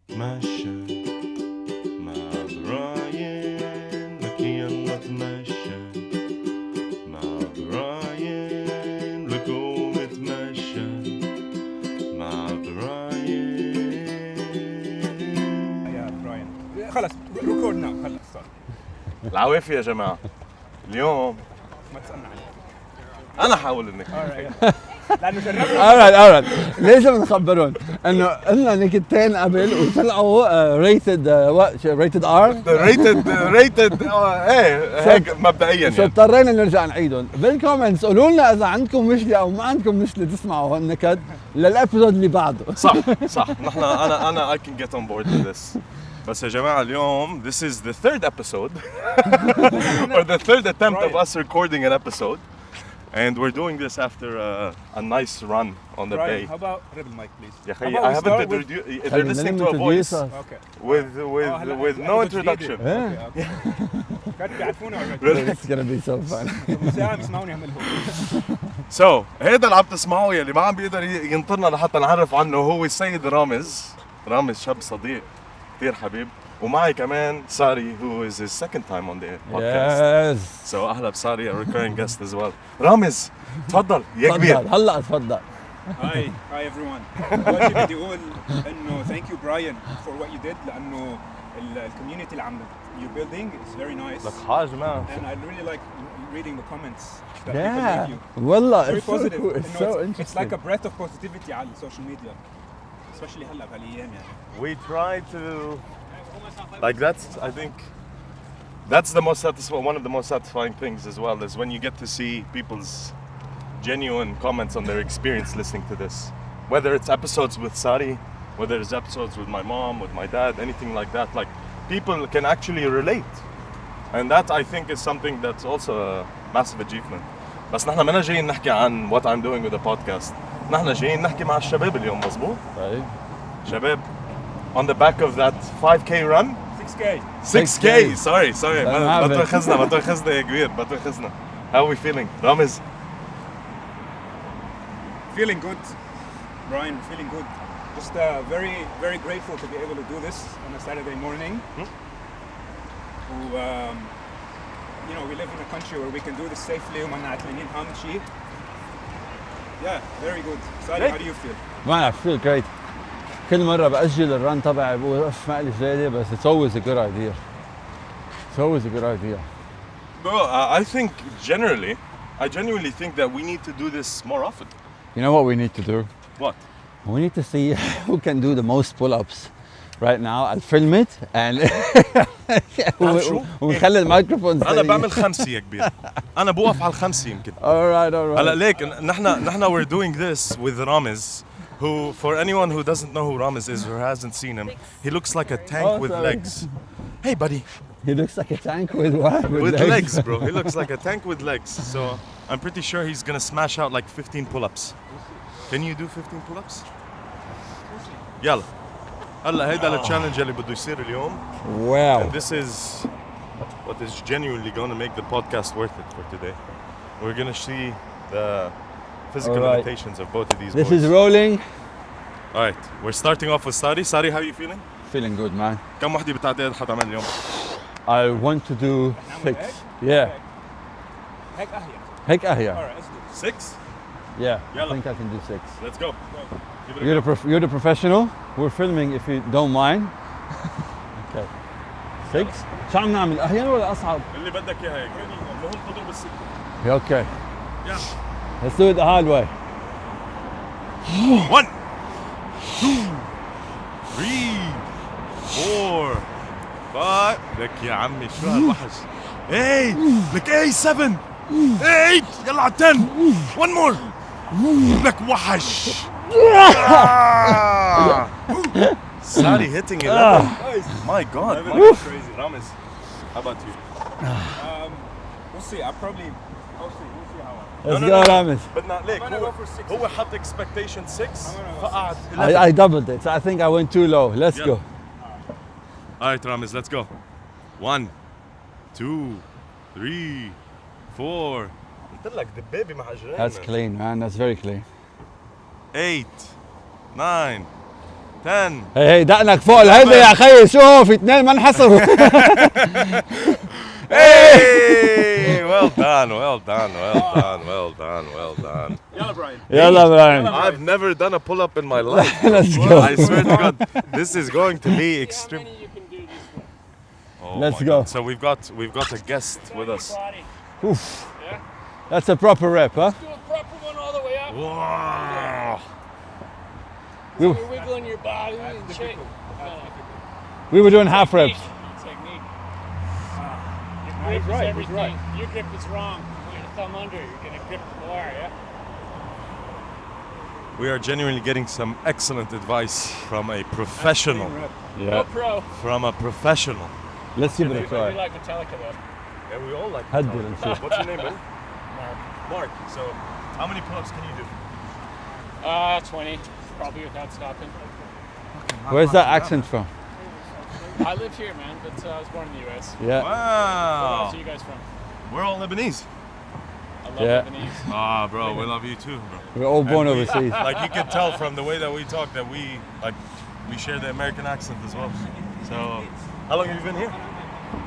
تمشى مع براين لك يلا تمشى مع براين لقوم تمشى مع براين. يا براين خلص ريكورد ناو خلص صار. العوافي يا جماعة. اليوم ما تسألنا عنه. أنا حاول إنك لأنه جربنا. alright. لازم نخبرهم انه قلنا نكتين قبل وطلعوا ريتد ريتد ار ريتد هيك مبدئيا سو يعني. اضطرينا نرجع نعيدهم. بالكومنتس قولوا لنا اذا عندكم مشكله او ما عندكم مشكله تسمعوا هالنكد للابيسود اللي بعده. صح نحن أنا I can get on board with this. بس يا جماعة اليوم this is the third episode or the third attempt of us recording an episode. And we're doing this after a nice run on the bay. How about rebel mic please? يا أخي I haven't introduced. They're listening to a voice Okay. with no introduction. كانوا بيعرفونا already. It's gonna be so fun. ساعة بيسمعوني هم الهو. So هيدا اللي عم تسمعوه يلي ما عم بيقدر ينطرنا لحتى نعرف عنه هو السيد رامز شاب صديق كثير حبيب. ومعي كمان ساري who is his second time on the podcast. Yes. So أهلا بساري a recurring guest as well. رامز تفضل يا كبير. هلا تفضل. Hi everyone. أول شيء بدي أقول إنه thank you Brian for what you did لأنه الcommunity اللي عم you're building is very nice. لك حاج man. And I really like reading the comments that Yeah. people leave you. والله Very it's so positive. cool. You It's know, so it's interesting. like a breath of positivity على السوشيال ميديا. Especially هلا بهالأيام يعني. We try to like I think that's the most one of the most satisfying things as well is when you get to see people's genuine comments on their experience listening to this. Whether it's episodes with Sari, whether it's episodes with my mom, with my dad, anything like that. Like people can actually relate. And that I think is something that's also a massive achievement. بس نحن منا جايين نحكي عن what I'm doing with the podcast. نحن جايين نحكي مع الشباب اليوم مزبوط؟ طيب. شباب on the back of that 5K run. 6K. Sorry. ما تواخذنا يا كبير ما تواخذنا. How are we feeling? رامز. Feeling good, Brian. Feeling good. Just very, very grateful to be able to do this on a Saturday morning. You know, we live in a country where we can do this safely. وما نعتمدين هم شيء. Yeah, very good. Sari, how do you feel? Man, I feel great. كل مرة بأجل الرن تبعي بقول اف ما لي جاي بس it's always a good idea. It's always a good idea. Well, I think I genuinely think that we need to do this more often. You know what we need to do? What? We need to see who can do the most pull-ups right now. I'll film it and ونخلي الميكروفون. أنا بعمل 5 يا كبير. أنا بوقف على 5 يمكن. Alright. هلا ليك نحن we're doing this with Ramez, who for anyone who doesn't know who Ramez is or hasn't seen him, he looks like a tank with sorry. legs. Hey buddy. He looks like a tank with what? With legs, bro. He looks like a tank with legs. So I'm pretty sure he's gonna smash out like 15 pull-ups. Can you do 15 pull-ups? يلا. هلا هيدا التشالنج اللي بده يصير اليوم. Wow. And this is what is genuinely gonna make the podcast worth it for today. We're gonna see the physical limitations of both of these This boys. is rolling. Alright, we're starting off with Sari. Sari, how are you feeling? Feeling good, man. كم وحدة بتعتقد حتعمل اليوم؟ I want to do 6. Yeah. هيك أهيا. هيك أهيا. Alright, let's do it. 6? Yeah. Yalla. I think I can do 6. Let's go. Give it a You're the professional. We're filming if you don't mind. Okay. 6. شو عم نعمل أهين ولا أصعب؟ اللي بدك اياه هيك. المهم تضرب السكة. Okay. يلا. Let's do it the hard way. 1 2 3 4 5 لك يا عمي شو هالوحش. اي لك 7 8 يلا على 10 1 more لك وحش. Sari hitting 11. My God. Crazy. Ramez, how about you? We'll see. We'll see how Let's go, Ramez. بدنا ليك I'm gonna go for 6. هو حط expectation 6 gonna go فقعد 11. I doubled it. So I think I went too low. Let's Yeah. go. Alright Ramez, let's go. 1 2 3 4 قلت لك دبابة مع جرين. That's clean, man. That's very clean. 8 9 10. هي دقنك فوق الهيدا يا اخي، شوف اثنين ما انحسبوا. Hey! Well done, well done, well done, well done, well done. Yalla, Brian. يلا براين. I've never done a pull-up in my life. Let's go. I swear to God, this is going to be extreme. You can do this one. Oh Let's my go. God. So we've got a guest with us. Body. Oof. Yeah. That's a proper rep, huh? Do a proper one all the way up. Wow. We, You're wiggling your body and shit. we were doing half reps. Technique. He's Your grip is right, he's everything. right. Your grip is wrong. Put your thumb under. You're gonna grip the bar, yeah. We are genuinely getting some excellent advice from a professional. Go pro. From a professional. Let's give it a You try. like Metallica though. Yeah, we all like Head Metallica. and shit. What's your name, man? Mark. Mark. So, how many pull-ups can you do? 20. Probably without stopping. Where's that accent from? I live here, man, but I was born in the U.S. Yeah. Where Wow. else are you guys from? We're all Lebanese. I love Yeah. Lebanese. Ah, bro, we love you too, bro. We're all born And we- overseas. Like you can tell from the way that we talk that we share the American accent as well. So, how long have you been here?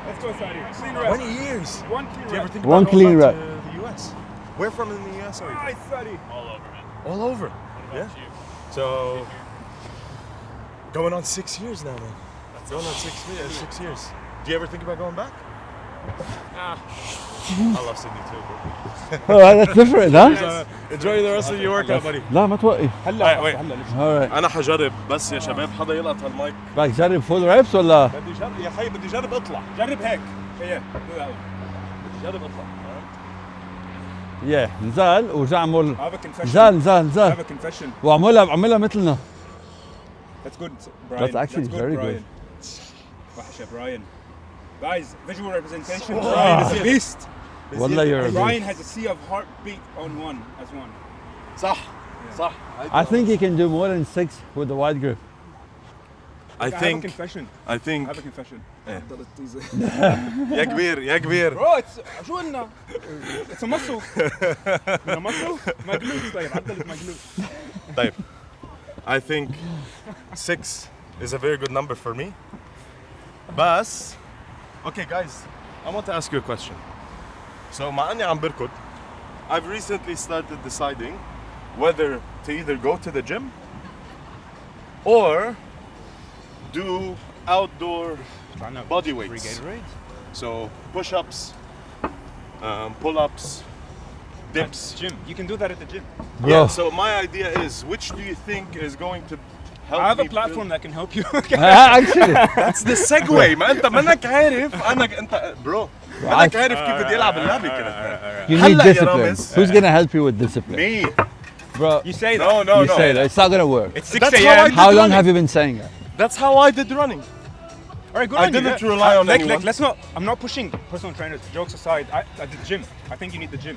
Let's go, Sari. Clean rep. 20 years. One clean Do you ever rep. think One about going clean back rep. to the US? Where from in the US are you? Nice, Sari. All over, man. All over. What Yeah. about you? So, going on 6 years now, man. Going on 6 years. Do you ever think about going back? Ah, I love Sydney too, bro. Oh, that's different, huh? Enjoy the rest of your workout, buddy. لا ما توقف. هلا wait. هلا ليش؟ Alright. انا حجرب بس يا شباب حدا يلقط هالمايك. بدك تجرب فول ريبس ولا؟ بدي جرب يا خي بدي جرب اطلع. جرب هيك. هي. do that one. بدي جرب اطلع. Yeah. نزال ورجع عمل. I have a confession. نزال نزال I نزال. have a confession. وعملها مثلنا. That's good, Brian. That's actually very Brian. good. وحش يا Brian. Guys, visual representation. Brian is a beast. والله you're a Brian beast. has a sea of heartbeat on one as one. صح صح. I think he can do more than 6 with the wide grip. I I have a think confession. I I think have a confession. يا كبير يا كبير. Bro, it's شو قلنا؟ It's a muscle. It's a muscle. My glutes طيب عدلت my glutes. طيب. I think 6 is a very good number for me. بس okay guys, I want to ask you a question. So مع اني عم بركض, I've recently started deciding whether to either go to the gym or do outdoor body weights. So push-ups, pull-ups, dips. Gym. You can do that at the gym. Bro. Yeah, so my idea is, which do you think is going to help I have me a platform that can help you. Actually. That's the segue. ما انت منك عارف انت برو منك عارف كيف بدي العب اللعبه كده. You need هلا يا discipline. رامز. Who's gonna help you with discipline? Me. Bro, You say that. No, no, you no. say that. It's not gonna work. It's 6 That's how I a.m. did How long running. have you been saying that? That's how I did running. All right, good I on you, didn't yeah. rely on like, anyone. let's not. I'm not pushing personal trainers. Jokes aside, I did the gym. I think you need the gym.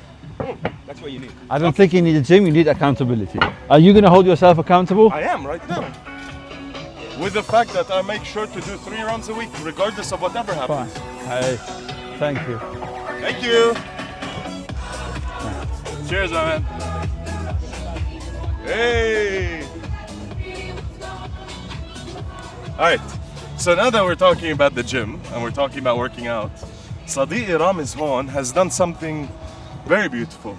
That's what you need. I don't think you need a gym, you need accountability. Are you gonna hold yourself accountable? I am right now. With the fact that I make sure to do 3 runs a week, regardless of whatever Fine. happens. Hey, thank you. Thank you. Cheers, my man. Hey. All right. So now that we're talking about the gym and we're talking about working out, صديقي رامز هون has done something very beautiful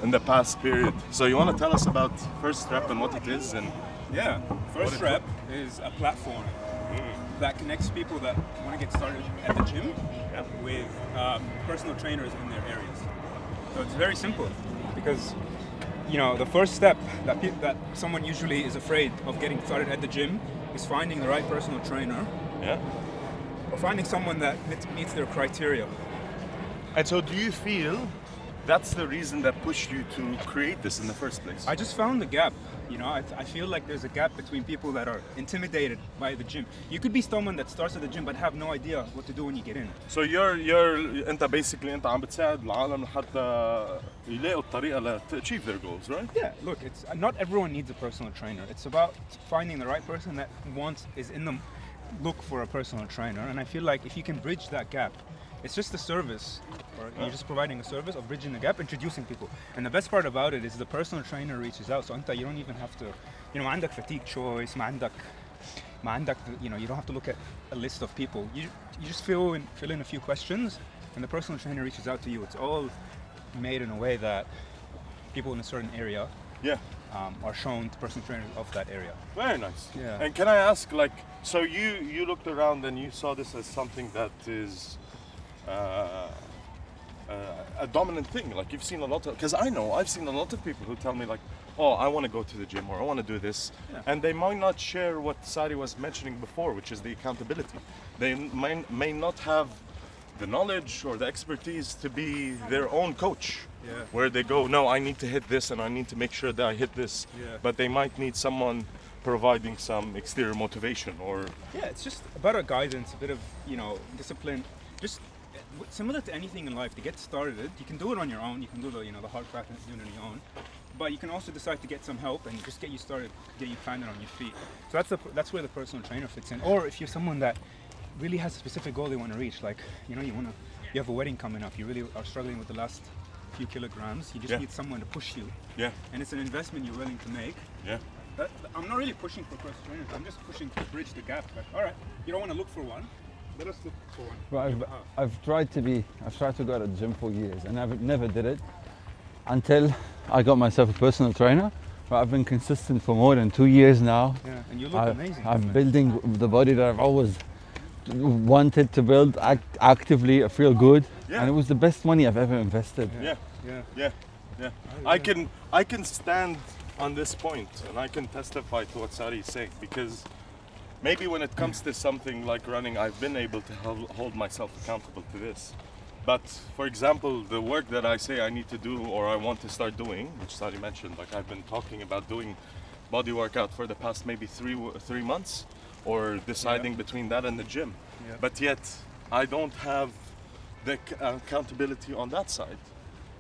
in the past period. So you want to tell us about first rep and what it is and Yeah. First is rep is a platform that connects people that want to get started at the gym with personal trainers in their areas. So it's very simple because you know the first step that someone usually is afraid of getting started at the gym is finding the right personal trainer yeah. or finding someone that meets their criteria. And so do you feel that's the reason that pushed you to create this in the first place? I just found the gap. You know, I feel like there's a gap between people that are intimidated by the gym. You could be someone that starts at the gym but have no idea what to do when you get in. So انت basically انت عم بتساعد العالم حتى يلاقوا الطريقة to achieve their goals, right? Yeah, look, it's not everyone needs a personal trainer. It's about finding the right person that is in the look for a personal trainer. And I feel like if you can bridge that gap, it's just a service, or you're just providing a service of bridging the gap, introducing people. And the best part about it is the personal trainer reaches out. So you don't even have to, you know, ما عندك fatigue choice, ما عندك ما عندك, you know, you don't have to look at a list of people. You just fill in a few questions, and the personal trainer reaches out to you. It's all made in a way that people in a certain area Yeah. Are shown to personal trainers of that area. Very nice. Yeah. And can I ask, like, so you looked around and you saw this as something that is a dominant thing. Like you've seen a lot of, because I've seen a lot of people who tell me like, oh, I want to go to the gym or I want to do this, and they might not share what Sari was mentioning before, which is the accountability. They may not have the knowledge or the expertise to be their own coach. Yeah. Where they go, no, I need to hit this and I need to make sure that I hit this. Yeah. But they might need someone providing some exterior motivation or... Yeah, it's just about a guidance, a bit of, you know, discipline. Just similar to anything in life, to get started, you can do it on your own. You can do the, you know, the hard craft and do it on your own. But you can also decide to get some help and just get you started, get you planted on your feet. So that's where the personal trainer fits in. Or if you're someone that really has a specific goal they want to reach, like, you know, you have a wedding coming up, you really are struggling with the last few kilograms, you just need someone to push you. Yeah. And it's an investment you're willing to make. Yeah. I'm not really pushing for personal trainers, I'm just pushing to bridge the gap. Like, all right, you don't want to look for one, let us look for one. Well, I've tried to go to the gym for years and I've never did it until I got myself a personal trainer. But I've been consistent for more than 2 years now. Yeah, and you look amazing. I'm building the body that I've always wanted to build actively. I feel good, and it was the best money I've ever invested. Yeah. I can stand on this point and I can testify to what Sari is saying, because maybe when it comes to something like running, I've been able to hold myself accountable to this. But for example, the work that I say I need to do or I want to start doing, which Sari mentioned, like I've been talking about doing body workout for the past maybe three months, or deciding between that and the gym. Yeah. But yet I don't have the accountability on that side.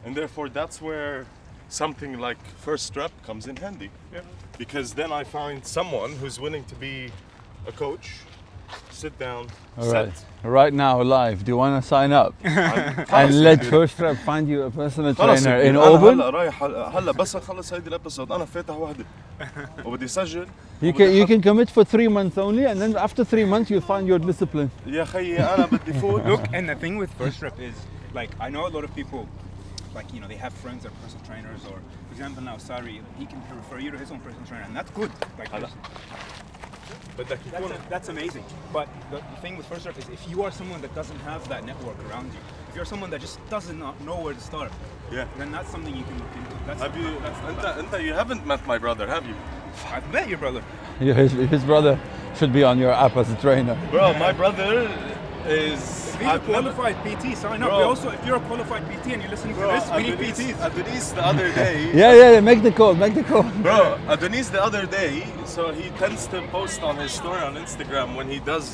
And therefore that's where something like First Rep comes in handy. Yeah. Because then I find someone who's willing to be a coach, sit down, All right now live, do you want to sign up and let First Rep find you a personal trainer in Oban? هلا بس اخلص هيدي الابيسود انا فاتح وحده وبدي اسجل. You can commit for 3 months only, and then after 3 months you'll find your discipline. يا خيي انا بدي فوت. Look, and the thing with First Rep is, like, I know a lot of people, like, you know, they have friends that are personal trainers, or for example now Sari, he can refer you to his own personal trainer, and that's good. Like, But that's amazing. But the thing with First Rep is, if you are someone that doesn't have that network around you, if you're someone that just doesn't know where to start, then that's something you can look into. Have you? You haven't met my brother, have you? I've met your brother. His brother should be on your app as a trainer. Bro, my brother is. If he's a qualified PT, sign up. We also, if you're a qualified PT and you're listening to this, we need PTs. Adonis the other day. Yeah, make the call. Bro, Adonis the other day, so he tends to post on his story on Instagram when he does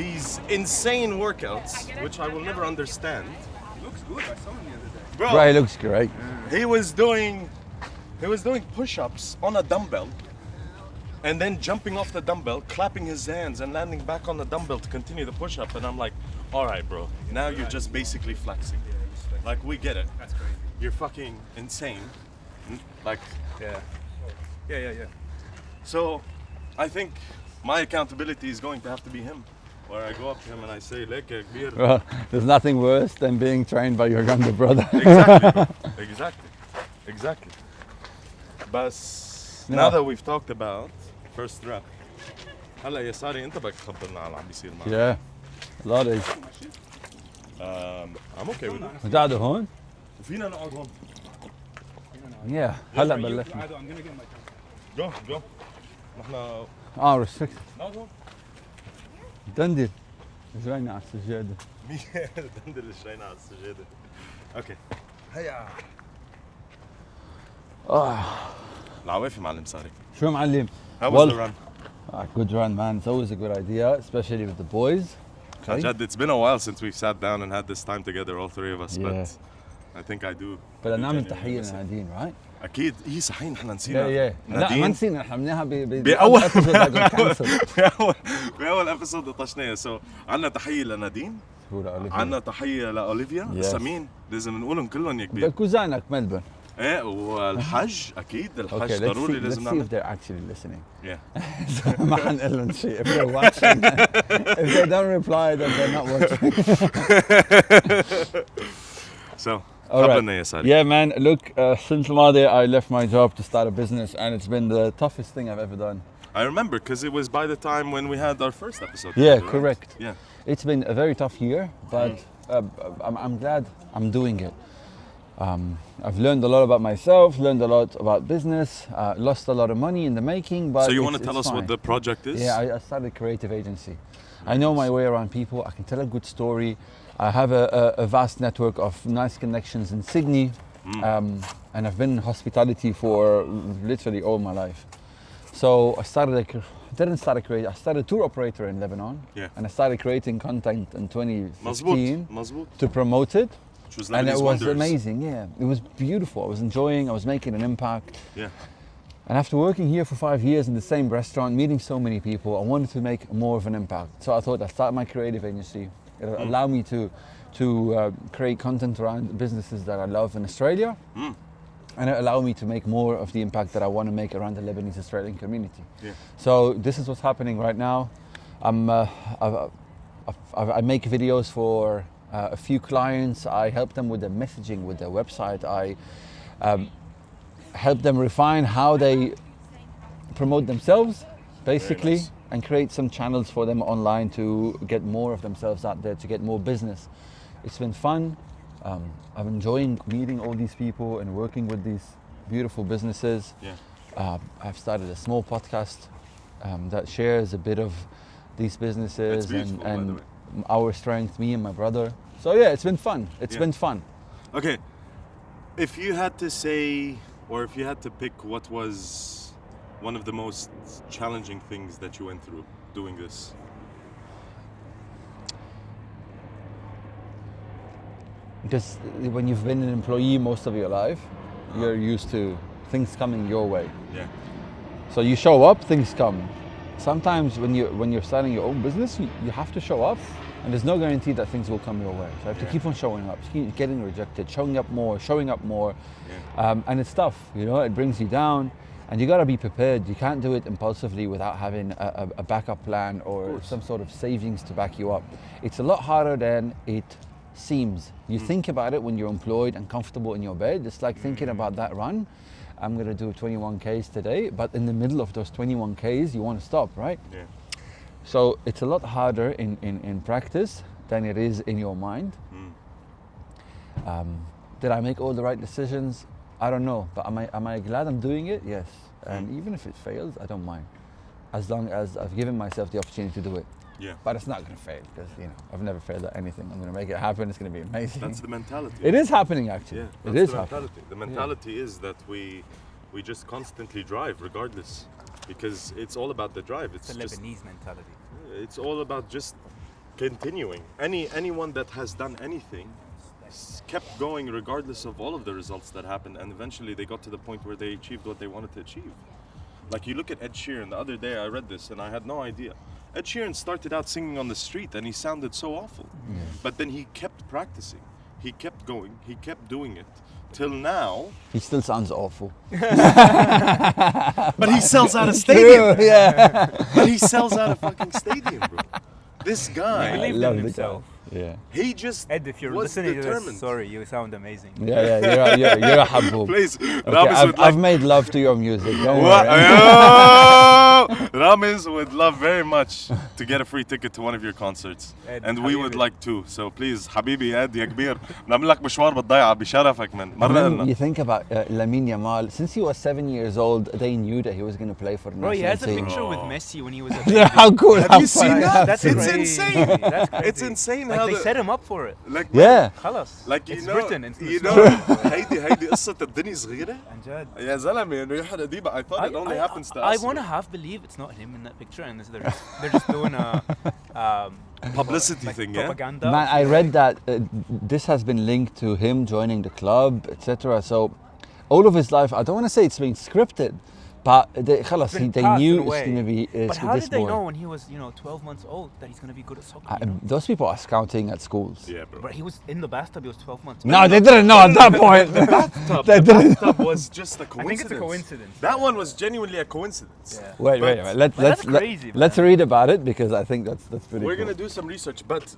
these insane workouts, which I will never understand. He looks good. I saw him the other day. Bro, he looks great. He was doing push-ups on a dumbbell, and then jumping off the dumbbell, clapping his hands and landing back on the dumbbell to continue the push-up. And I'm like, all right, bro, now you're just basically flexing. Like, we get it. That's crazy. You're fucking insane. Like, Yeah. so I think my accountability is going to have to be him. Where I go up to him and I say, Leke, كبير. Well, there's nothing worse than being trained by your younger brother. Exactly. But now that we've talked about First Rep, هلا يا ساري انت بدك تخبرنا على اللي عم بيصير معك. Yeah, a lot of. I'm okay with it. قاعدة هون؟ وفينا نقعد هون. Yeah, هلا بلشنا. I'm gonna get my time. Go. نحن ريستريكت. نقعد هون. دندل. جاينا على السجادة. دندل شوينا على السجادة. اوكي. هيا. العوافي معلم ساري. شو معلم؟ How was the run? Good run, man. It's always a good idea, especially with the boys. Jad, it's been a while since we've sat down and had this time together, all three of us, but I think I do. بدنا نعمل تحية لنادين, right? أكيد. إيه صحيح نحن نسينا. لا ما نسينا، نحن عملناها بأول بأول ابيسود طشناها. سو عندنا تحية لنادين، عندنا تحية لأوليفيا، سمين، لازم نقولهم كلهم يا كبير. كوزانك ملبن. ايه والحج اكيد Okay, الحج let's ضروري see, let's لازم see if نعمل. they're actually listening. Yeah. ما حنقول لهم شيء if they're watching. If they don't reply, then they're not watching. So, All right. خبرنا يا ساري. Yeah, man. Look, since الماضي I left my job to start a business, and it's been the toughest thing I've ever done. I remember because it was by the time when we had our first episode. Yeah, together, right? correct. Yeah. It's been a very tough year, but I'm glad I'm doing it. I've learned a lot about myself, learned a lot about business, lost a lot of money in the making, but So you want to it's tell us fine. what the project is? Yeah, I started a creative agency. I know my way around people. I can tell a good story. I have a vast network of nice connections in Sydney, and I've been in hospitality for literally all my life. So I started I started a tour operator in Lebanon, Yeah. and I started creating content in 2015 مظبوط. to promote it. Which was And it Lebanese was wonders. amazing, yeah. It was beautiful. I was enjoying, I was making an impact. Yeah. And after working here for 5 years in the same restaurant, meeting so many people, I wanted to make more of an impact. So I thought I'd start my creative agency. It'll allow me to create content around businesses that I love in Australia. And it allowed me to make more of the impact that I want to make around the Lebanese Australian community. Yeah. So this is what's happening right now. I make videos for a few clients. I help them with their messaging, with their website. I help them refine how they promote themselves, basically, nice. and create some channels for them online to get more of themselves out there, to get more business. It's been fun. I'm enjoying meeting all these people and working with these beautiful businesses. Yeah. I've started a small podcast that shares a bit of these businesses That's beautiful, by the way. our strength, me and my brother. So yeah, it's been fun. It's Yeah. been fun. Okay. If you had to say, or if you had to pick what was one of the most challenging things that you went through doing this? Because when you've been an employee most of your life, you're used to things coming your way. Yeah. So you show up, things come. Sometimes when you're starting your own business, you have to show up, and there's no guarantee that things will come your way. So you have to keep on showing up, keep getting rejected, showing up more. Yeah. And it's tough, you know, it brings you down, and you gotta be prepared. You can't do it impulsively without having a backup plan or some sort of savings to back you up. It's a lot harder than it seems. You think about it when you're employed and comfortable in your bed. It's like thinking about that run. I'm gonna do 21 Ks today, but in the middle of those 21 Ks, you want to stop, right? Yeah. So it's a lot harder in practice than it is in your mind. Did I make all the right decisions? I don't know, but am I glad I'm doing it? Yes. And even if it fails, I don't mind, as long as I've given myself the opportunity to do it. Yeah. But it's not gonna fail, because I've never failed at anything. I'm gonna make it happen. It's gonna be amazing. That's the mentality. It is happening, actually. Yeah. It That's is the happening. mentality. The mentality is that we just constantly drive regardless, because it's all about the drive. It's It's a just Lebanese mentality. it's all about just continuing. Anyone that has done anything kept going regardless of all of the results that happened, and eventually they got to the point where they achieved what they wanted to achieve. Like you look at Ed Sheeran. The other day I read this and I had no idea. Ed Sheeran started out singing on the street and he sounded so awful. But then he kept practicing. He kept going. He kept doing it till now. He still sounds awful. But he sells out a stadium. Yeah. But he sells out a fucking stadium, bro. This guy, believed in love the himself. guy. Yeah. he just Ed, if you're was listening to determined. this, sorry, you sound amazing. Yeah, you're a haboob. Please, Okay, Ramez would I've like. made love to your music. Don't What? worry. Ramez would love very much to get a free ticket to one of your concerts, Ed, and we would حبيبي. like to. So please, حبيبي Ed يا كبير، بنعمل لك مشوار بالضيعة بشرفك من مرة When لنا. you think about Lamine Yamal, since he was 7 years old, they knew that he was going to play for the Bro, he national has a team. picture with Messi when he was a Yeah, baby. how cool! Have how you seen funny. that? That's It's crazy. insane. That's crazy. It's insane Like how they the- set him up for it. Like Yeah. خلاص. like you it's know, written. It's you the know, story. هيدي قصة الدنيا صغيرة. عن جد. يا زلمة إنه يحرق ديبة. I thought it only happens to I us. want to half believe it's not him in that picture, and they're just doing a Publicity like thing, yeah? propaganda. Man, I read that this has been linked to him joining the club, etc. So all of his life, I don't want to say it's been scripted, But خلاص, been they passed knew in a it's way. going to be But how this did they boy. know when he was, 12 months old that he's going to be good at soccer? you know? Those people are scouting at schools. Yeah, bro. But he was in the bathtub. He was 12 months. No, they didn't know at that point. Bathtub, They the didn't. bathtub was just a I coincidence. think it's a coincidence. That one was genuinely a coincidence. Yeah. Wait. But that's crazy, Let's man. read about it because I think that's pretty We're cool. gonna do some research, but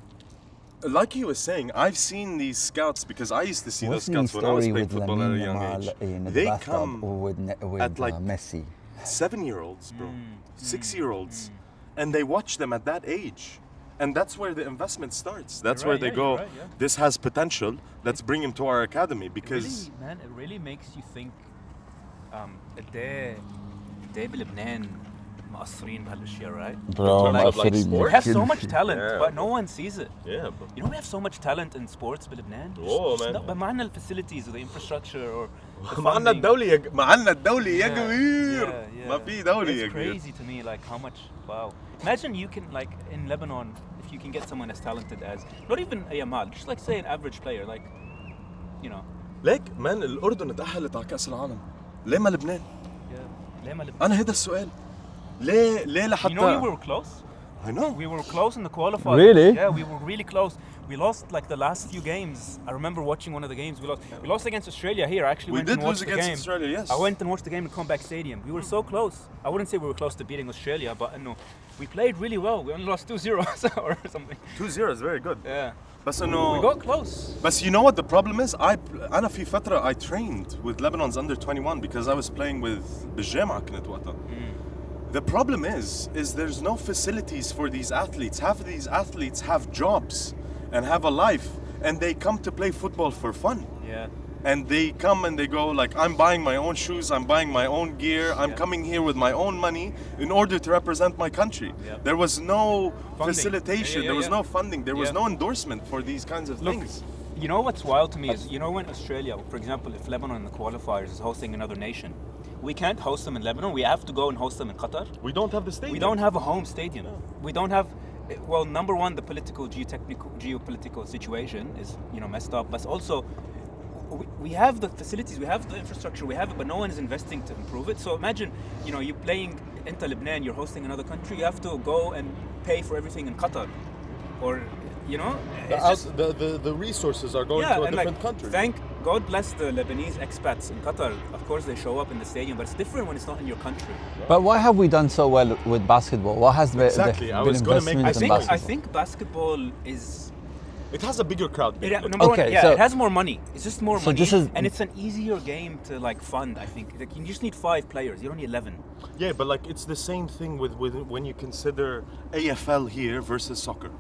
like he was saying, I've seen these scouts because I used to see those What's the scouts when I was story playing with football at a young Lamine age. in the They bathtub come or with at like Messi? 7-year-olds, bro, 6-year-olds, and they watch them at that age. And that's where the investment starts. That's You're where right, they yeah, go, you're right, yeah. this has potential, let's bring him to our academy because... Really, man, it really makes you think قد ايه بلبنان مقصرين بهالاشياء, right? Bro, terms of, like, مقصرين sport? We have so كل much شيء. talent, Yeah. but no one sees it. Yeah, bro. You know, we have so much talent in sports بلبنان. Oh, man. But معنا facilities or the infrastructure or the معنا funding. الدولي معنا الدولي يا Yeah, كبير yeah, ما yeah. في دولي يا It's كبير. crazy to me, like how much. Wow. Imagine you can, like in Lebanon, if you can get someone as talented as not even a Yamal, just like say an average player, like, ليك مان الأردن تأهلت على كأس العالم ليه ما لبنان؟ yeah. ليه ما لبنان؟ أنا هذا السؤال ليه لحتى You know, we were close. I know. We were close in the qualifiers. Really? Yeah, we were really close. We lost like the last few games. I remember watching one of the games. We lost against Australia here. I actually We went did and watched lose the against game. Australia, yes. I went and watched the game at Comeback Stadium. We were so close. I wouldn't say we were close to beating Australia, but no, we played really well. We only lost 2-0 or something. 2-0 is very good. Yeah. بس We إنه got close. But you know what the problem is? أنا في فترة I trained with Lebanon's under 21 because I was playing with بالجامعة كنت وقتها. The problem is there's no facilities for these athletes. Half of these athletes have jobs and have a life, and they come to play football for fun. Yeah. And they come and they go like, I'm buying my own shoes, I'm buying my own gear, I'm Yeah. coming here with my own money in order to represent my country. Yeah. There was no Funding. facilitation, Yeah, there was yeah. no funding, there was Yeah. no endorsement for these kinds of Look, things. you know what's wild to me is, when Australia, for example, if Lebanon in the qualifiers is hosting another nation, we can't host them in Lebanon. We have to go and host them in Qatar. We don't have the stadium. We don't have a home stadium. We don't have. Well, number one, the geopolitical situation is messed up. But also, we have the facilities, we have the infrastructure, we have it, but no one is investing to improve it. So imagine, you're playing into Lebanon, you're hosting another country, you have to go and pay for everything in Qatar, or it's just, the resources are going yeah, to a and different like, country. Thank God bless the Lebanese expats in Qatar. Of course, they show up in the stadium, but it's different when it's not in your country. But why have we done so well with basketball? What has Exactly, I been was gonna make investment this in point. I basketball? think basketball is. It has a bigger crowd. Number Okay, one, yeah, so- it has more money. It's just more so money, this is- and it's an easier game to like fund. I think like, you just need 5 players. You don't need 11. Yeah, but like it's the same thing with when you consider AFL here versus soccer.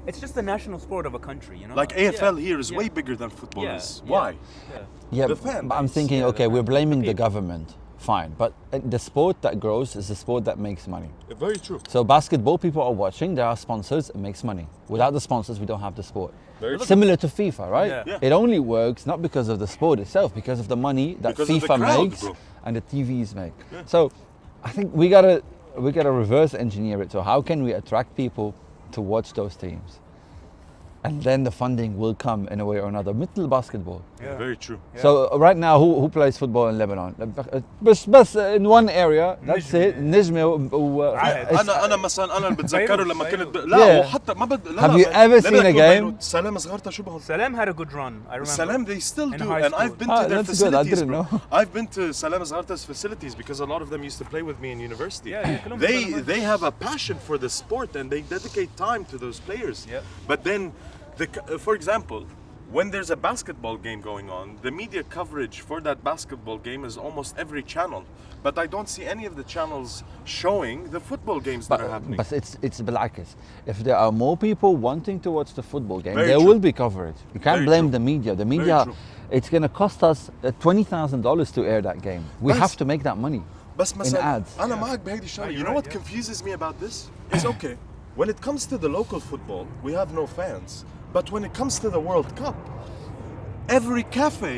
It's just the national sport of a country, Like AFL here is yeah. way bigger than football Yeah, is. yeah, Why? Yeah. Yeah, the fan but I'm base. thinking, Yeah, okay, the we're fan- blaming the people. government. Fine, but the sport that grows is the sport that makes money. Very true. So basketball, people are watching. There are sponsors. It makes money. Without the sponsors, we don't have the sport. Very true. Similar to FIFA, right? Yeah. Yeah. It only works not because of the sport itself, because of the money that Because of the FIFA crowd, makes bro. and the TVs make. So I think we gotta reverse engineer it. So how can we attract people to watch those teams? And then the funding will come in a way or another. مثل basketball. Yeah. Very true. So right now, who plays football in Lebanon? بس in one area. That's it. نجمة انا مثلا انا بتذكره لما فيروز. كنت لا Yeah. وحتى ما بد لا Have لا you ever لا seen a بيكون game? بيروت. سلام صغرتها شو بهم Salam had a good run. I remember. Salam, they still In do, high and school. I've been to their that's good. I facilities, didn't bro. know. I've been to Salam Zagharta's facilities because a lot of them used to play with me in university. Yeah, كلهم Salam. They have a passion for the sport and they dedicate time to those players. Yeah. But then, for example, when there's a basketball game going on, the media coverage for that basketball game is almost every channel. But I don't see any of the channels showing the football games that are happening. But it's بالعكس. If there are more people wanting to watch the football game, Very there true. will be coverage. You can't Very blame true. the media. The Very media, true. it's going to cost us $20,000 to air that game. We Bas- have to make that money بس in مثلا ads. أنا معك بهيدي الشغلة. you're You know right, what yeah. confuses me about this? Is okay. When it comes to the local football, we have no fans. But when it comes to the World Cup, every cafe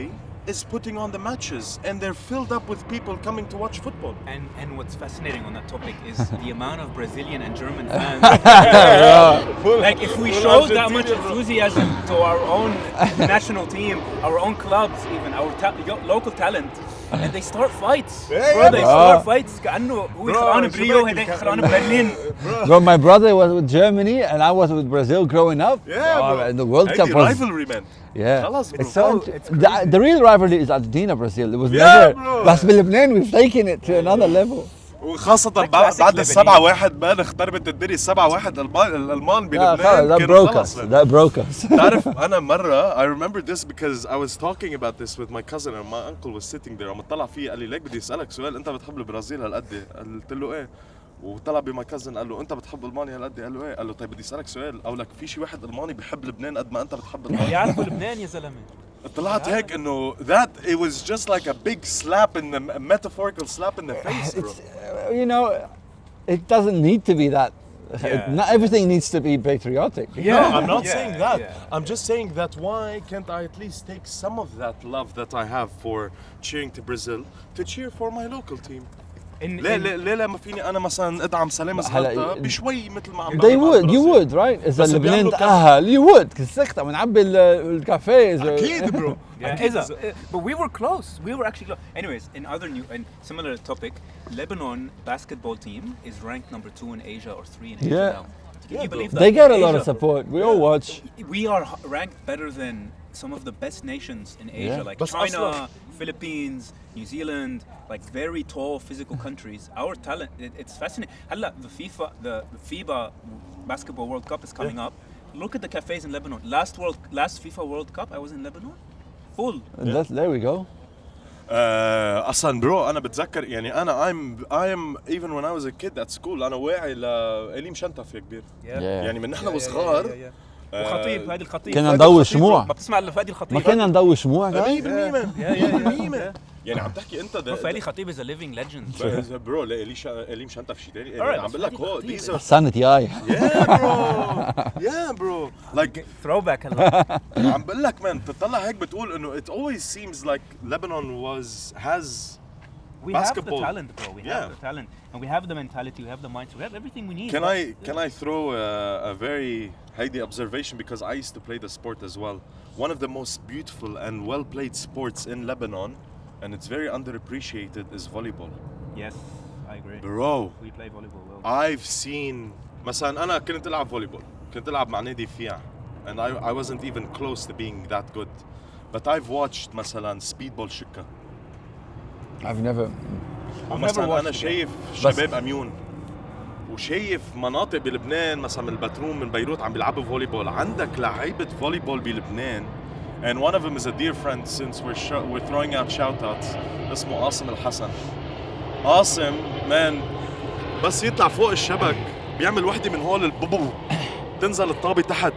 is putting on the matches and they're filled up with people coming to watch football. And what's fascinating on that topic is the amount of Brazilian and German fans. Like if we showed that much enthusiasm to our own national team, our own clubs, even our local talent, and they start fights. Yeah, Bro, yeah, they bro. start fights. كأنه هو Bro, خلقان شو بريو بدك هداك الك- خلقان ببرلين. Bro, my brother was with Germany and I was with Brazil growing up. Yeah, bro. And the World Cup هيدي was rivalry, man. yeah. خلاص, bro. It's so It's the, crazy. the real rivalry is Argentina Brazil. It was Yeah, never. bro. بس بلبنان we've taken it to another level. وخاصة classic بعد Lebanese. ال7-1 مان اختربت الدنيا. 7-1 الألمان Yeah, بلبنان that كانوا broke خلص, us. man. That broke us. تعرف أنا مرة I remember this because I was talking about this with my cousin and my uncle was sitting there. عم اطلع فيه قال لي ليك بدي أسألك سؤال. أنت بتحب البرازيل هالقد؟ قلت له إيه. وطلع بماي كازن قال له انت بتحب المانيا هالقد؟ قال له ايه؟ قال له طيب بدي اسالك سؤال، او لك في شي واحد الماني بيحب لبنان قد ما انت بتحب المانيا؟ يعرفوا لبنان يا زلمة. طلعت هيك انه that it was just like a big slap in the a metaphorical slap in the face, bro. It's, you know, it doesn't need to be that. Yeah, Not everything needs to be patriotic. No, I'm not Yeah, saying that. yeah. I'm just saying that why can't I at least take some of that love that I have for cheering to Brazil to cheer for my local team? ليه ما فيني انا مثلا ادعم سلام زغلطة بشوي مثل ما عم They would, you would, right? إذا بس لبنان بيعملوا تأهل, you would. كسختها بنعبي الكافيز. اكيد برو. But we were close. We were actually close. Anyways, in other new and similar topic, Lebanon basketball team is ranked number 2 in Asia or 3 in Asia Yeah. now. Can you believe that? They get a lot of Asia- support. We all watch. We are ranked better than some of the best nations in Asia, Yeah. like بس China, أصلاً- Philippines, New Zealand, like very tall physical countries. Our talent, it's fascinating. هلا the FIBA Basketball World Cup is coming up. Look at the cafes in Lebanon. Last FIFA World Cup, I was in Lebanon. Full. There we go. اصلا برو انا بتذكر يعني انا I am even when I was a kid at school انا واعي لإليم شنطف يا كبير. يعني من نحن وصغار وخطيب هذه الخطيب كنا فادي نضوي الخطيب، شموع. ما بتسمع الا فادي الخطيب. ما كنا نضوي شموع guys. 100% يعني عم تحكي انت فادي الخطيب is a living legend. برو إليم شنطف شي تاني. Alright, عم بقول لك هو فادي these are حسنت ياي. yeah bro like throwback هلا. عم بقول لك man تطلع هيك بتقول انه it always seems like Lebanon has We basketball. have the talent, bro. We Yeah. have the talent, and we have the mentality. We have the mindset. We have everything we need. Can I throw a very heady observation because I used to play the sport as well. One of the most beautiful and well played sports in Lebanon, and it's very underappreciated, is volleyball. Yes, I agree. Bro, We play volleyball well. I've seen مثلا أنا كنت ألعب volleyball. كنت ألعب مع نادي فيع, and I wasn't even close to being that good. But I've watched مثلا speedball شكا. I've never. مثلا أنا watched it. شايف شباب أميون وشايف مناطق بلبنان مثلا من البتروم من بيروت عم بيلعبوا فولي بول. عندك لعيبة فولي بول بلبنان and one of them is a dear friend since we're throwing out shout outs اسمه قاسم الحسن. قاسم مان بس يطلع فوق الشبك بيعمل وحدة من هول البوبو تنزل الطابة تحت.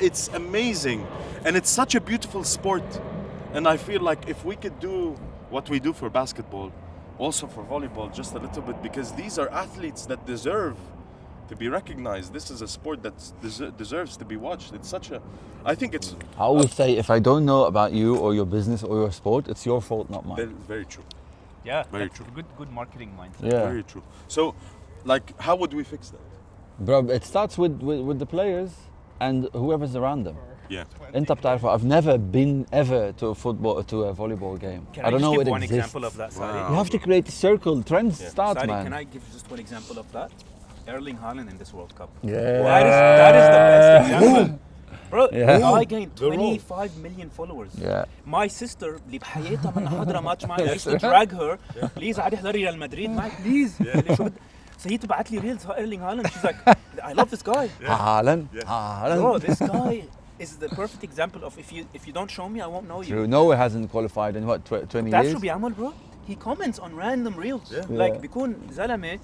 It's amazing and it's such a beautiful sport and I feel like if we could do what we do for basketball also for volleyball just a little bit because these are athletes that deserve to be recognized. This is a sport that deserves to be watched. It's such a I think it's I always say if I don't know about you or your business or your sport, it's your fault, not mine. very true. Yeah, Very that's true. a good marketing mindset. Yeah. Very true. So like how would we fix that? Bro, it starts with the players and whoever's around them. Yeah. انت بتعرفوا I've never been ever to a volleyball game. Can I don't just know give it one exists. example of that, Sari? You have to create a circle. Trends start, Sari, man. can I give just one example of that? Erling Haaland in this World Cup. Yeah. That is the best example. Bro, Yeah. I gained 25 million followers. Yeah. My sister اللي بحياتها من حاضرة ماتش معي I used to drag her please عادي احضري ريال مدريد معي please شو بدي so هي تبعت لي ريلز ايرلينغ هالاند she's like I love this guy. Haaland. Bro, Haaland. this guy is the perfect example of if you don't show me I won't know you. True. Norway hasn't qualified in what 20 تعرف years. شو بيعمل bro? He comments on random reels. Like بيكون زلمة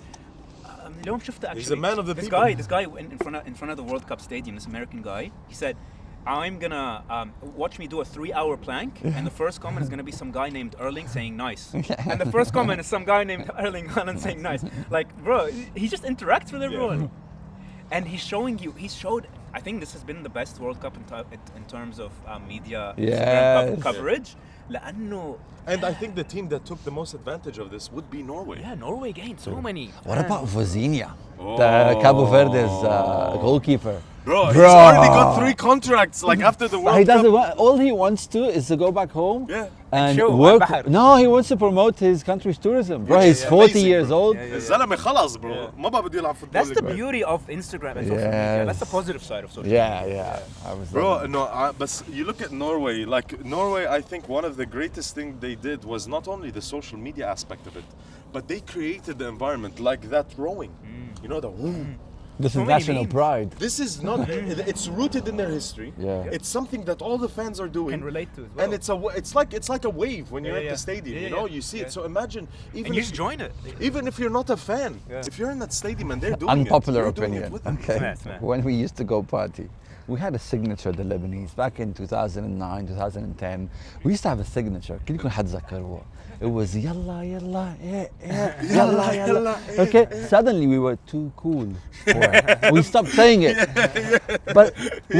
اليوم شفته actually. He's a man of the this people. Guy in front of the World Cup stadium, this American guy, he said, I'm gonna watch me do a 3-hour plank, and the first comment is gonna be some guy named Erling saying nice, and the first comment is some guy named Erling Haaland saying nice. Like, bro, he just interacts with everyone, and he's showing you. He showed. I think this has been the best World Cup in terms of media Yes. coverage. لأنه And I think the team that took the most advantage of this would be Norway. yeah, Norway gained so many. What about Vozinha? Oh. The Cabo Verde's goalkeeper. Bro, he's already got 3 contracts like after the World He Cup. doesn't want, all he wants to is to go back home Yeah. and Show, work. Al-Bahr. No, he wants to promote his country's tourism. Bro, Which he's is 40 amazing, years bro. old. الزلمة خلاص bro. ما بقى بده يلعب فوتبول. That's the beauty of Instagram and social media. That's the Yes. positive side of social Yeah, media. yeah. I was Bro, loving it. no, but you look at Norway. Like Norway, I think one of the greatest things they did was not only the social media aspect of it, but they created the environment like that rowing. You know the. This So is many national memes. pride. This is not. It's rooted in their history. Yeah. It's something that all the fans are doing. Can relate to as well. And it's like a wave when you're Yeah, at the yeah. stadium. Yeah, You know, yeah. you see it. Yeah. So imagine even and you if, just join it. even if you're not a fan, if you're in that stadium and they're doing Unpopular it, you're doing opinion. it with them. Okay. Smash. When we used to go party, we had a signature, the Lebanese, back in 2009, 2010. We used to have a signature. كل يكون حتذكروه. It was yalla yalla yalla yalla. Okay. Suddenly we were too cool for it. We stopped saying it. But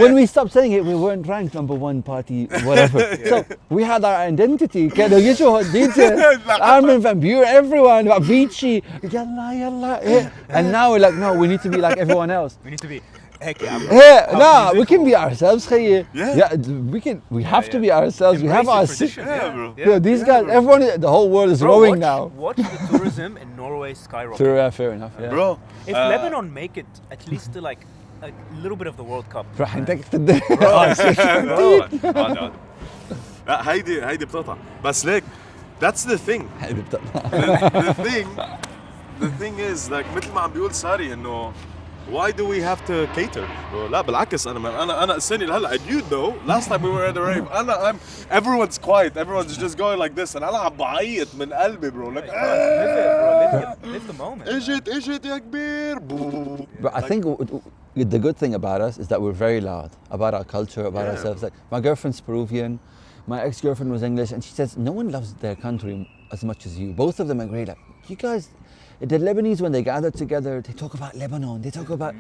when we stopped saying it, we weren't ranked number 1 party, whatever. So we had our identity. كانوا يجوا ديجي Armin van Buren, everyone, Avicii, yalla yalla. And now we're like, no, we need to be like everyone else. We need to be heck yeah. Yeah, no, we can be ourselves, خيي. Yeah. Yeah, we have to be ourselves. We have Embrace our the tradition. Yeah, bro. Yeah, these guys, everyone, the whole world is Bro, rowing watch, now. Watch the tourism in Norway skyrocket. True, yeah, fair enough. Yeah. Bro, If Lebanon make it at least to like a little bit of the World Cup. راح نتأكد. هيدي بتقطع بس ليك that's the thing the thing is like مثل ما عم بيقول ساري انه why do we have to cater bro لا بالعكس انا السنه لهلا and you know last time we were at the rave I'm everyone's quiet everyone's just going like this and انا عم بعيط من قلبي bro like Live the moment. اجت يا كبير But I think the good thing about us is that we're very loud about our culture, about Yeah. ourselves. Like my girlfriend's Peruvian, my ex-girlfriend was English, and she says no one loves their country as much as you. Both of them agree. Like you guys, the Lebanese when they gather together, they talk about Lebanon. They talk about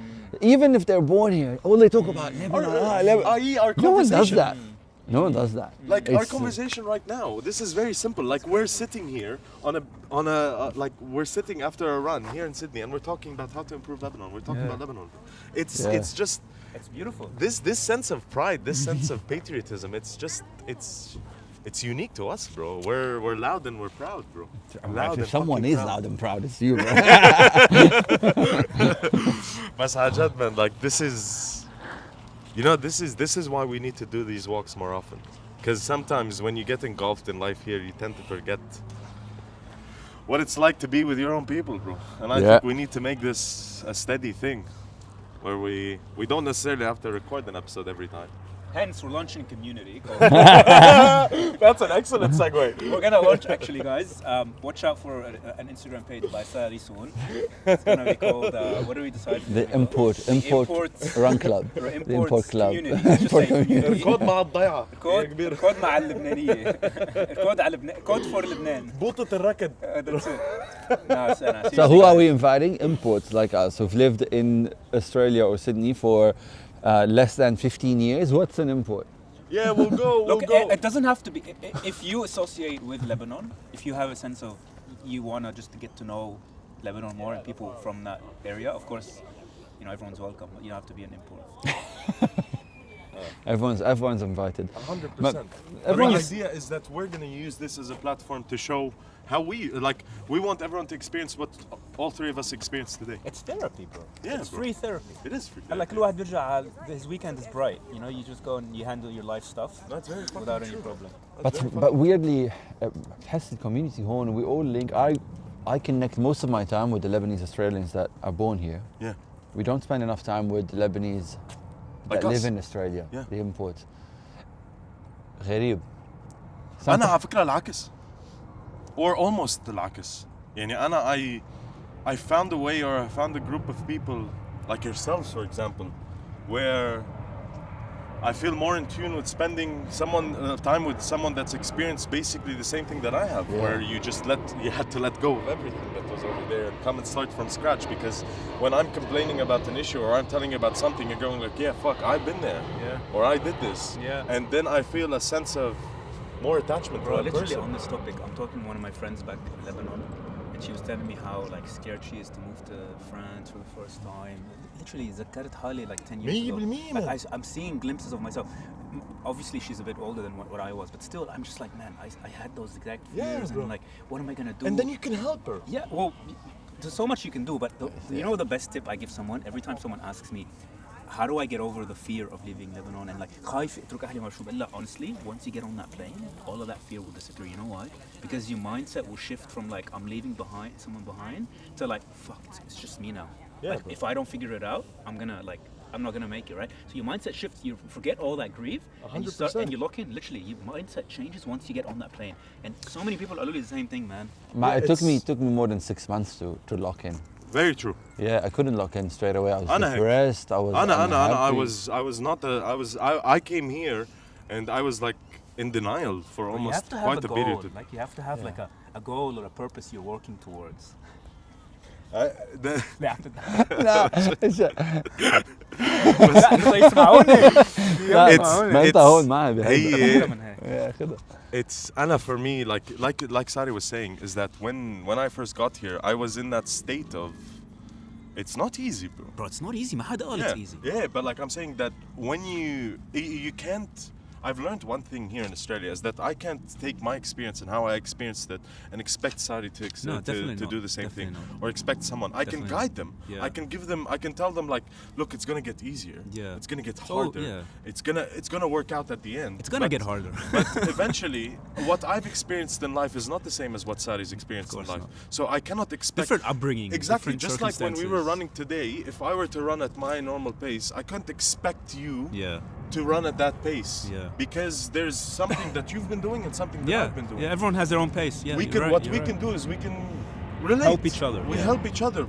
even if they're born here, all they talk about Lebanon. our No one does conversation. that. No one does that. Like our It's, conversation right now, this is very simple. Like we're sitting here on a like we're sitting after a run here in Sydney, and we're talking about how to improve Lebanon. We're talking about Lebanon. It's just It's beautiful. this sense of pride, this sense of patriotism. It's unique to us, bro. We're loud and we're proud, bro. Loud if and someone fucking is proud. loud and proud, it's you, bro. But Hajat, man, like this is, you know, this is why we need to do these walks more often. Because sometimes when you get engulfed in life here, you tend to forget what it's like to be with your own people, bro. And I Yeah. think we need to make this a steady thing, where we don't necessarily have to record an episode every time. Hence, we're launching a community. That's an excellent segue. We're gonna launch actually, guys. Watch out for an Instagram page by Sari soon. It's gonna be called. What do we decide? The import run club. The import club. Community. Let's just say community. الكود مع الضيعة يا كبير. الكود مع اللبنانية. الكود على لبنان. كود فور لبنان. بوطة الركض. That's it. No, So who are we inviting? Imports like us who've lived in Australia or Sydney for less than 15 years. What's an import? Yeah, we'll go. Look, it doesn't have to be. If you associate with Lebanon, if you have a sense of you wanna just to get to know Lebanon more and people from that area, of course, you know everyone's welcome. You don't have to be an import. Everyone's invited. 100%. The everyone's- idea is that we're going to use this as a platform to show how we want everyone to experience what all three of us experienced today. It's therapy, bro. Yeah, It's bro. free therapy. It is free. And like الواحد بيرجع his weekend is bright. You know, you just go and you handle your life stuff That's very fucking without any true. problem. But weirdly, تحس community هون we all link. I connect most of my time with the Lebanese Australians that are born here. Yeah. We don't spend enough time with the Lebanese Like that us. live in Australia, Yeah. the imports. غريب. أنا على فكرة العكس. Or almost العكس. يعني أنا I found a way or I found a group of people like yourselves, for example, where I feel more in tune with spending time with someone that's experienced basically the same thing that I have, Yeah. where you had to let go of everything that was over there and come and start from scratch. Because when I'm complaining about an issue or I'm telling you about something, you're going like, yeah, fuck, I've been there, Yeah. or I did this, Yeah. and then I feel a sense of more attachment Bro, to that literally person. on this topic, I'm talking to one of my friends back in Lebanon, and and she was telling me how like scared she is to move to France for the first time. Literally, ذكرت حالي like 10 years ago. 100% Like I'm seeing glimpses of myself. Obviously, she's a bit older than what I was, but still, I'm just like, man, I had those exact fears, bro. and like, what am I gonna do? And then you can help her. Yeah, well, there's so much you can do, but you know the best tip I give someone every time someone asks me, how do I get over the fear of leaving Lebanon and like خايف اترك أهلي وأشوف بالله. Honestly, once you get on that plane, all of that fear will disappear. You know why? Because your mindset will shift from like I'm leaving someone behind to like fuck, it's just me now. Yeah, Like bro. if I don't figure it out, I'm not gonna make it, right? So your mindset shifts. You forget all that grief, and you start 100%. and you lock in. Literally, your mindset changes once you get on that plane. And so many people are doing the same thing, man. It took me more than 6 months to lock in. Very true. Yeah, I couldn't lock in straight away. I was أنا هيك. depressed. I was unhappy. I came here and I was like in denial for You almost have to have quite a a period. goal. Like you have to have like a goal or a purpose you're working towards. لا ما انت هون معي بهيدا يا خدها. It's Anna for me like Sari was saying is that when I first got here I was in that state of it's not easy, bro. Bro, it's not easy. ما حدا قال it's easy. Yeah, but like I'm saying that when you can't. I've learned one thing here in Australia is that I can't take my experience and how I experienced it and expect Sari to do the same thing or expect someone. I can guide them. Yeah. I can tell them like, look, it's gonna get easier. Yeah. It's gonna get harder. It's gonna work out at the end. It's gonna get harder. But eventually, what I've experienced in life is not the same as what Sari's experienced in life. Not. So I cannot expect Different upbringing. Exactly. Different Just like when we were circumstances. running today, if I were to run at my normal pace, I can't expect you to run at that pace. Yeah. Because there's something that you've been doing and something that I've been doing. Yeah, everyone has their own pace. Yeah, What we can do is we can relate. Help each other. We help each other.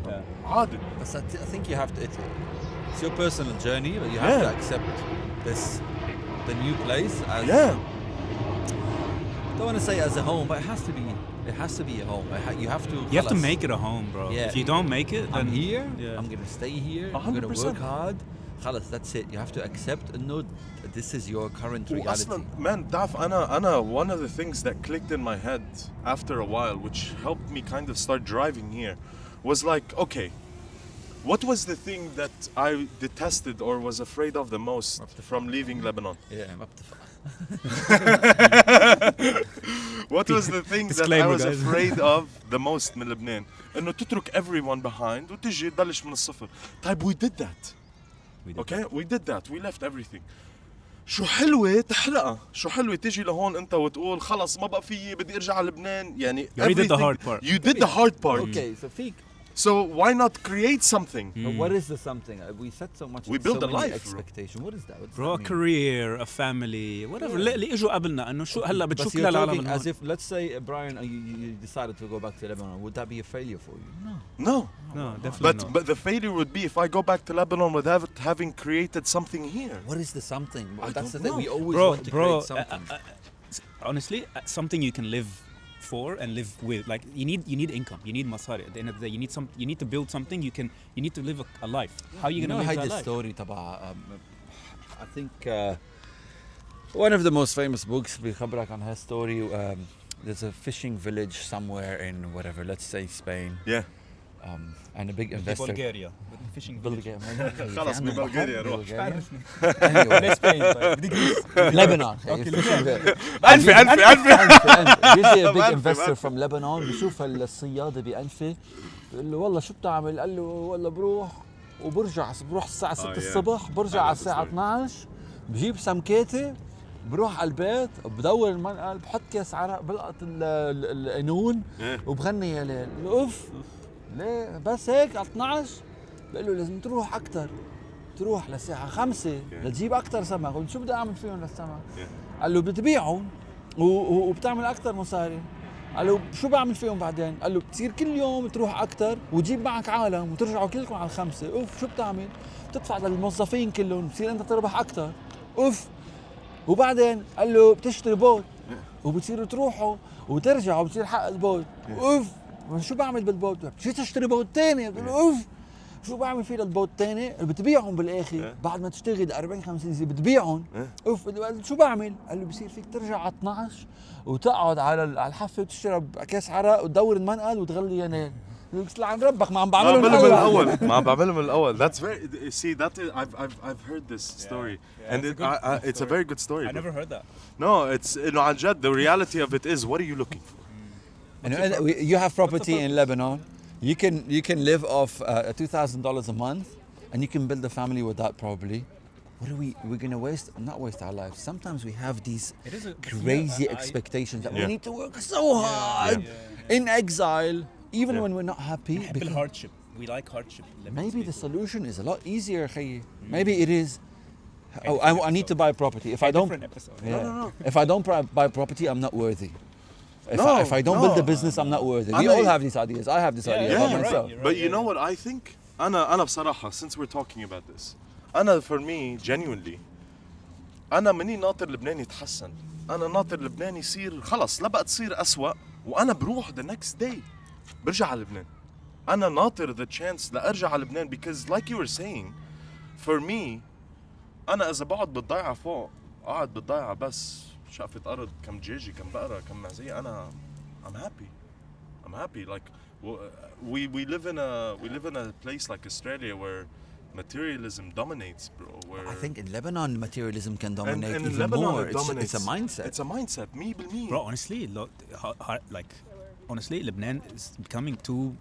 عادل. But I think you have to. It's your personal journey, but you have to accept the new place as. Yeah. Don't want to say as a home, but it has to be. It has to be a home. You have to. You have to make it a home, bro. Yeah. If you don't make it, then I'm here. Yeah. I'm gonna stay here. I'm gonna 100%. work hard. خلاص, that's it. You have to accept and know this is your current reality. أصلاً, man, Daf, أنا one of the things that clicked in my head after a while, which helped me kind of start driving here, was like, okay, what was the thing that I detested or was afraid of the most from leaving Lebanon? Yeah, What was the thing that I Disclaimer, was guys. afraid of the most من لبنان؟ إنه تترك everyone behind وتجي تبلش من الصفر. طيب, we did that. Okay, we did that. We left everything. شو حلوة تحرقها، شو حلوة تيجي لهون أنت وتقول خلص ما بقى فيي بدي أرجع على لبنان. يعني You did the hard part. You did the hard part. Okay, so Fik, So why not create something? what is the something? We said so much. We build so a many life, bro. expectation. What is that? What does Bro, a that mean? career, a family, whatever. اللي اجوا قبلنا انه شو هلا But بتشوف you're كل العالم talking من as هون. if, let's say, Brian, you decided to go back to Lebanon. Would that be a failure for you? No. No. No, definitely not. But the failure would be if I go back to Lebanon without having created something here. What is the something? I That's the don't thing. We always Bro, want to bro, create something. Honestly, something you can live for and live with. Like you need income, you need masari. At the end of the day, you need to build something. You need to live a life. How are you gonna live هيدي that life? story تبع I think one of the most famous books بيخبرك عن هالstory. There's a fishing village somewhere in whatever, let's say Spain. Yeah. And a big investor. Bulgaria. Fishing Bulgaria. خلص ببلغاريا روح. Lebanon. بيجي a big investor from Lebanon بيشوف الصيادة بأنفه بيقول له والله شو بتعمل؟ قال له والله بروح بروح الساعة 6 الصبح برجع على الساعة 12 بجيب سمكاتي بروح على البيت بدور المنقل بحط كاس عرق بلقط القانون وبغني يا ليل. اوف ليه بس هيك على 12 بقول له لازم تروح أكتر تروح للساعة 5 لتجيب أكتر سمك. قلت شو بدي أعمل فيهم للسمك؟ قال له بتبيعهم وبتعمل أكتر مصاري. قال له شو بعمل فيهم بعدين؟ قال له بتصير كل يوم تروح أكتر وتجيب معك عالم وترجعوا كلكم على 5. اوف شو بتعمل؟ بتدفع للموظفين كلهم بتصير أنت تربح أكتر. اوف وبعدين قال له بتشتري بوت وبتصيروا تروحوا وترجعوا بتصير حق البوت. اوف شو بعمل بالبوت؟ بتصير تشتري بوت تاني. قال له اوف شو بعمل فيه للبوت الثاني؟ بتبيعهم بالاخر بعد ما تشتغل 40 50 سنه بتبيعهم. اوف شو بعمل؟ قال له بصير فيك ترجع على 12 وتقعد على الحافه وتشرب كاس عرق وتدور المنقل وتغلي ينال. بس لعن ربك ما عم بعمله من الاول. ما عم بعمله من الاول. That's very see that is, I've heard this story and it's a very good story. I never heard that. No, it's عن جد the reality of it is what are you looking for? You have property in Lebanon. You can live off $2,000 a month, and you can build a family with that probably. What are we're gonna not waste our lives. Sometimes we have these crazy expectations that we need to work so hard in exile, even when we're not happy. Because hardship. We like hardship. Maybe the solution is a lot easier, خيي. Maybe it is. Oh, I need to buy property. If I don't, No. if I don't buy property, I'm not worthy. If I don't build a business, I'm not worthy. We all have these ideas. I have this idea about myself. Right. But you know what I think? أنا بصراحة since we're talking about this, أنا for me genuinely أنا مني ناطر لبنان يتحسن. أنا ناطر لبنان يصير خلص لا بقى تصير أسوأ وأنا بروح the next day برجع على لبنان. أنا ناطر the chance لأرجع على لبنان because like you were saying for me أنا إذا بقعد بالضيعة فوق قاعد بالضيعة بس شقفة أرض كم دجاجة كم بقرة كم معزية أنا I'm happy like we live in a place like Australia where materialism dominates, bro. Where I think in Lebanon materialism can dominate and in even Lebanon more. it dominates. It's a mindset. It's a mindset. Me. Bro, honestly, honestly, Lebanon is becoming too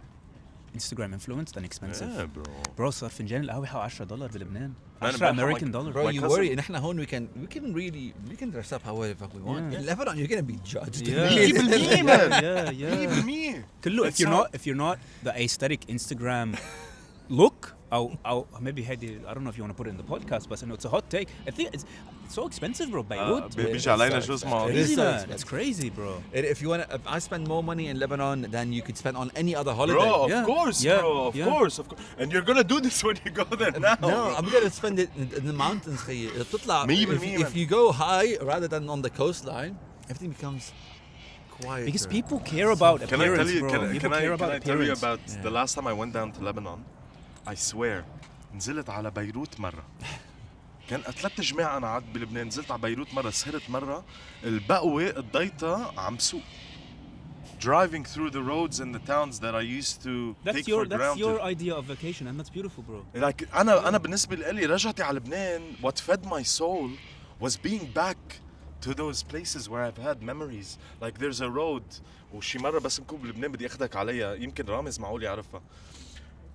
Instagram influenced and expensive. Yeah, bro. Bro, صار فنجان القهوة حوالي $10 بلبنان. Man, 10 American dollar. Bro, My you cousin- worry. نحن هون we can dress up however we want. Yeah. In Lebanon, you're gonna be judged. Me, man. Yeah. Me. كله if you're not the aesthetic Instagram look أو maybe هيدي I don't know if you want to put it in the podcast but it's a hot take. I think it's so expensive, bro. Beirut. بيجي علينا شو اسمه It is Crazy, so man. expensive. It's crazy, bro. If you want to, I spend more money in Lebanon than you could spend on any other holiday. Bro, of Yeah. course, Yeah. bro, of Yeah. course. And you're gonna do this when you go there now. No, I'm gonna spend it in the mountains. خيي. تطلع, if you go high rather than on the coastline, everything becomes quiet. Because people care about Can I appearance, tell you? bro. Can People I care about tell you appearance. about the last time I went down to Lebanon? I swear, نزلت على بيروت مرة. كان 3 جماعة أنا قعدت بلبنان، نزلت على بيروت مرة، سهرت مرة، البقوة قضيتها عم سوق. Driving through the roads in the towns that I used to take for That's granted. your idea of vacation, and that's beautiful, bro. Like أنا بالنسبة لي رجعتي على لبنان what fed my soul was being back to those places where I've had memories. Like there's a road وشي مرة بس نكون بلبنان بدي أخدك عليها، يمكن رامز معقول يعرفها.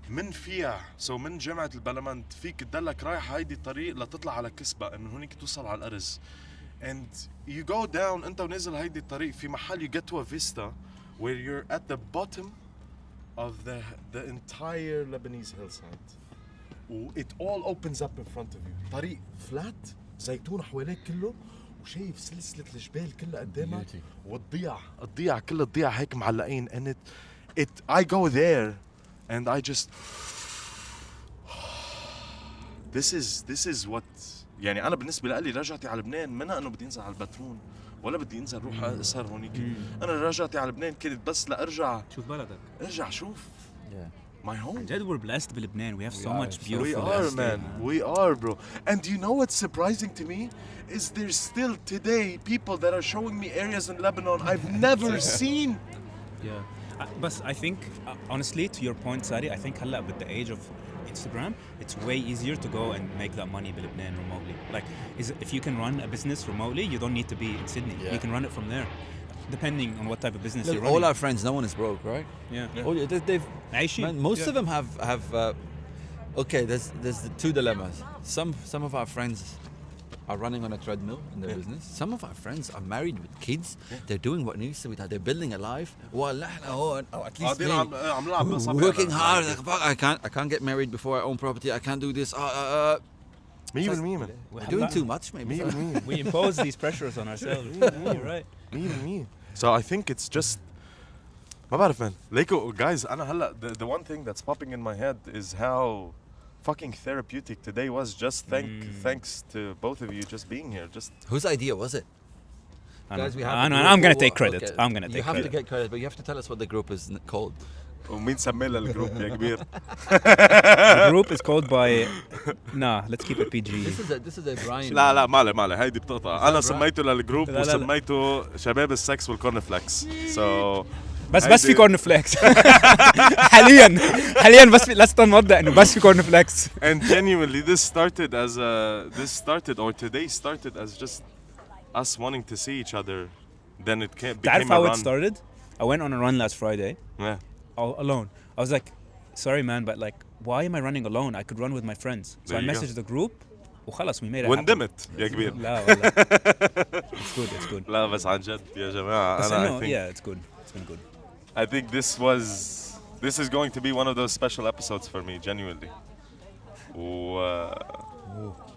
من فيع من جامعة البلمنت فيك تدلك رايح هيدي الطريق لتطلع على كسبة إنه هونيك توصل على الأرز. And you go down أنت ونازل هيدي الطريق في محل you get to a vista where you're at the bottom of the entire Lebanese hillside. It all opens up in front of you. طريق flat زيتون حواليك كله وشايف سلسلة الجبال كلها قدامك والضيع كل الضيع هيك معلقين and I go there and I just this is what يعني أنا بالنسبة لي رجعتي على لبنان منها إنه بدي أنزل على البترون ولا بدي أنزل روح أسهر هونيك. أنا رجعتي على لبنان كانت بس لأرجع شوف بلدك. ارجع شوف my home. جد we're blessed بلبنان. We have so much We beautiful are, landscape, man. We are, bro. And you know what's surprising to me is there's still today people that are showing me areas in Lebanon I've never seen. Yeah. But I think, honestly, to your point, Sari, I think هلا with the age of Instagram, it's way easier to go and make that money بلبنان remotely. Like, if you can run a business remotely, you don't need to be in Sydney. You can run it from there, depending on what type of business you're running. All our friends, no one is broke, right? Yeah. All, they've عايشين. man, most of them have okay, there's the two dilemmas. Some of our friends are running on a treadmill in their business. Some of our friends are married with kids. They're doing what needs to be done. They're building a life. Well, or at least me, working hard. Like, fuck, I can't get married before I own property. I can't do this. Me, man. We're doing too much, maybe. We impose these pressures on ourselves. You're right. Me. So I think it's just ما بعرف man. ليكو guys أنا هلا the one thing that's popping in my head is how fucking therapeutic today was. Just thanks to both of you just being here. Just Whose idea was it? Guys, we have I'm gonna take credit. okay. I'm gonna take You have credit. to get credit, but you have to tell us what the group is called. ومين سمى لها الجروب يا كبير؟ The group is called by. Nah, let's keep it PG. This is a Brian. لا ما علي هيدي بتقطع. أنا سميته للجروب لا. وسميته شباب السكس والكورنفلكس. So بس في كورن فليكس. حاليا بس let's نوضح إنه بس في كورن فليكس. and genuinely this started or today started as just us wanting to see each other. Then it became تعرف a how run. it started? I went on a run last Friday. Yeah. All alone. I was like, sorry man, but like, why am I running alone? I could run with my friends. So There I you go. messaged the group. وخلص we made it happen. وندمت يا كبير. لا والله. It's good. لا بس عن جد يا جماعة بس أنا إنه I think yeah, it's good. It's been good. I think this is going to be one of those special episodes for me, genuinely.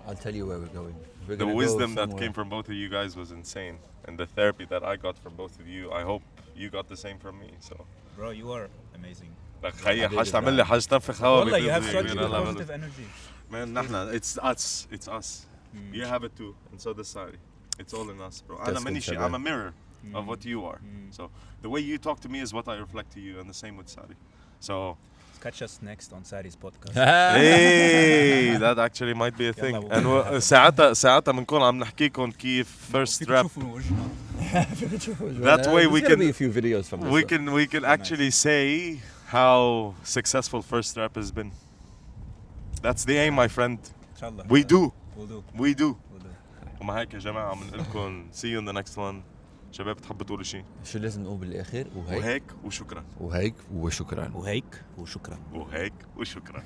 I'll tell you where we're going. We're The gonna go wisdom that somewhere. came from both of you guys was insane, and the therapy that I got from both of you, I hope you got the same from me. So, Bro, you are amazing. like, خيي حاج تعمل لي حاج تنفخ هوا والله you have بكل such زي- good لا، positive energy. Man, نحن it's us. You have it too, and so does Sari. It's all in us, bro. أنا ماني شيء. I'm a mirror of what you are. So the way you talk to me is what I reflect to you, and the same with Sari. So. Catch us next on Sari's podcast. Hey, that actually might be a thing. يلا And ساعتها بنكون عم نحكيكم كيف first rap. That way we There's gonna be can a few videos from this. we can actually say how successful first rap has been. That's the aim, my friend. inshallah. We do. We'll do. We do. We'll do. وما هيك يا جماعة بنقول لكم see you in the next one. شباب بتحبوا تقولوا شيء؟ شو لازم نقول بالاخر؟ وهيك وشكرا. وهيك وشكرا. وهيك وشكرا. وهيك وشكرا.